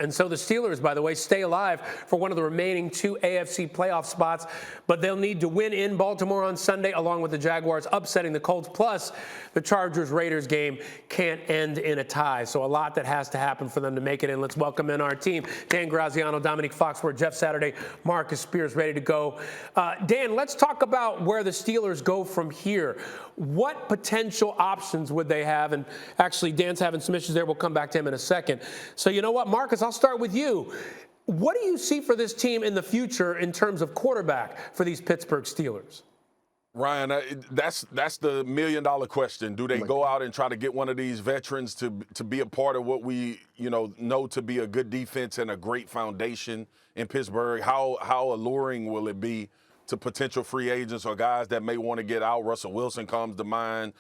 And so the Steelers, by the way, stay alive for one of the remaining 2 AFC playoff spots, but they'll need to win in Baltimore on Sunday, along with the Jaguars upsetting the Colts. Plus, the Chargers-Raiders game can't end in a tie. So a lot that has to happen for them to make it in. Let's welcome in our team. Dan Graziano, Dominique Foxworth, Jeff Saturday, Marcus Spears ready to go. Dan, let's talk about where the Steelers go from here. What potential options would they have? And actually, Dan's having some issues there. We'll come back to him in a second. So you know what, Marcus, I'll start with you. What do you see for this team in the future in terms of quarterback for these Pittsburgh Steelers? Ryan, that's the million-dollar question. Do they go out and try to get one of these veterans to be a part of what we know to be a good defense and a great foundation in Pittsburgh? How alluring will it be to potential free agents or guys that may want to get out? Russell Wilson comes to mind.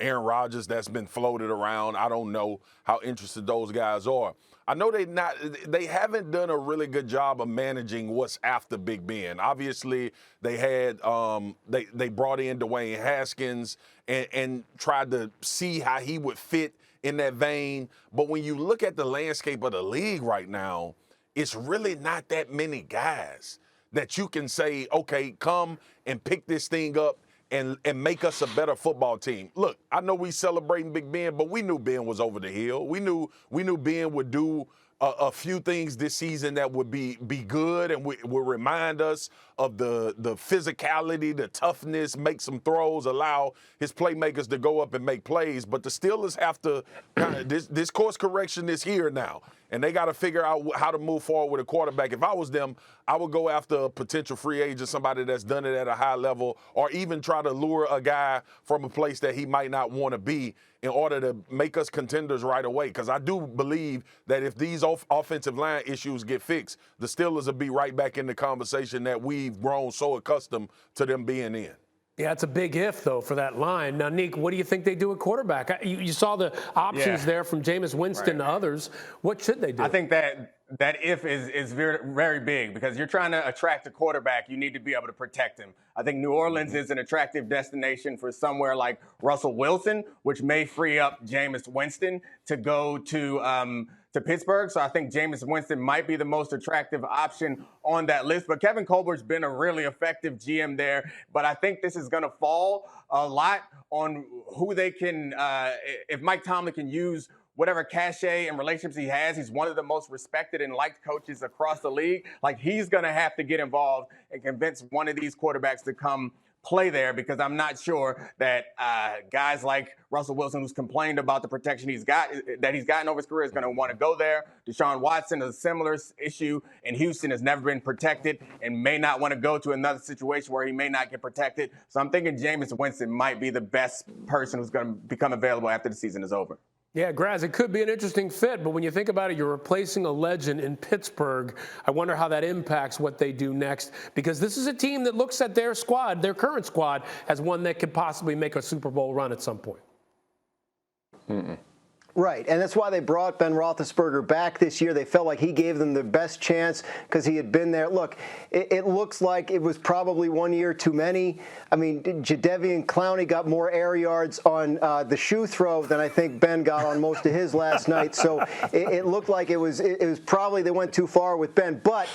Aaron Rodgers, that's been floated around. I don't know how interested those guys are. I know they haven't done a really good job of managing what's after Big Ben. Obviously, they had they brought in Dwayne Haskins and tried to see how he would fit in that vein. But when you look at the landscape of the league right now, it's really not that many guys that you can say, okay, come and pick this thing up and make us a better football team. Look, I know we celebrating Big Ben, but we knew Ben was over the hill. We knew Ben would do a few things this season that would be good and would remind us of the physicality, the toughness, make some throws, allow his playmakers to go up and make plays. But the Steelers have to kind of this course correction is here now, and they got to figure out how to move forward with a quarterback. If I was them, I would go after a potential free agent, somebody that's done it at a high level, or even try to lure a guy from a place that he might not want to be in order to make us contenders right away. Because I do believe that if these offensive line issues get fixed, the Steelers will be right back in the conversation that we've grown so accustomed to them being in. Yeah, it's a big if, though, for that line. Now, Nick, what do you think they do at quarterback? You saw the options there from Jameis Winston to others. What should they do? I think that if is very, very big because you're trying to attract a quarterback. You need to be able to protect him. I think New Orleans is an attractive destination for somewhere like Russell Wilson, which may free up Jameis Winston to go to Pittsburgh. So I think Jameis Winston might be the most attractive option on that list. But Kevin Colbert's been a really effective GM there. But I think this is going to fall a lot on who they can, if Mike Tomlin can use whatever cachet and relationships he has. He's one of the most respected and liked coaches across the league. Like, he's going to have to get involved and convince one of these quarterbacks to come play there, because I'm not sure that guys like Russell Wilson, who's complained about the protection he's gotten over his career, is going to want to go there. Deshaun Watson is a similar issue in Houston, has never been protected and may not want to go to another situation where he may not get protected. So I'm thinking Jameis Winston might be the best person who's going to become available after the season is over. Yeah, Graz, it could be an interesting fit, but when you think about it, you're replacing a legend in Pittsburgh. I wonder how that impacts what they do next, because this is a team that looks at their squad, their current squad, as one that could possibly make a Super Bowl run at some point. Right, and that's why they brought Ben Roethlisberger back this year. They felt like he gave them the best chance because he had been there. Look, it looks like it was probably 1 year too many. I mean, Jadeveon Clowney got more air yards on the shoe throw than I think Ben got on most of his last night. So it looked like it was probably they went too far with Ben. But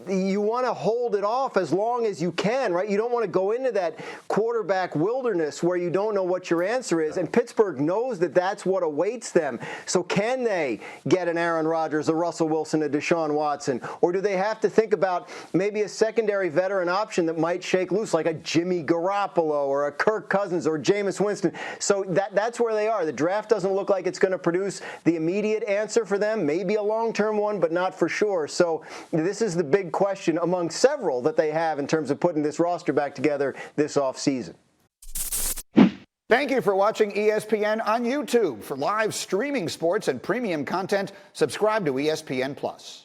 you want to hold it off as long as you can, right? You don't want to go into that quarterback wilderness where you don't know what your answer is. And Pittsburgh knows that that's what awaits them. So can they get an Aaron Rodgers, a Russell Wilson, a Deshaun Watson? Or do they have to think about maybe a secondary veteran option that might shake loose, like a Jimmy Garoppolo or a Kirk Cousins or Jameis Winston? So that's where they are. The draft doesn't look like it's going to produce the immediate answer for them, maybe a long-term one, but not for sure. So this is the big question among several that they have in terms of putting this roster back together this offseason. Thank you for watching ESPN on YouTube. For live streaming sports and premium content, subscribe to ESPN+.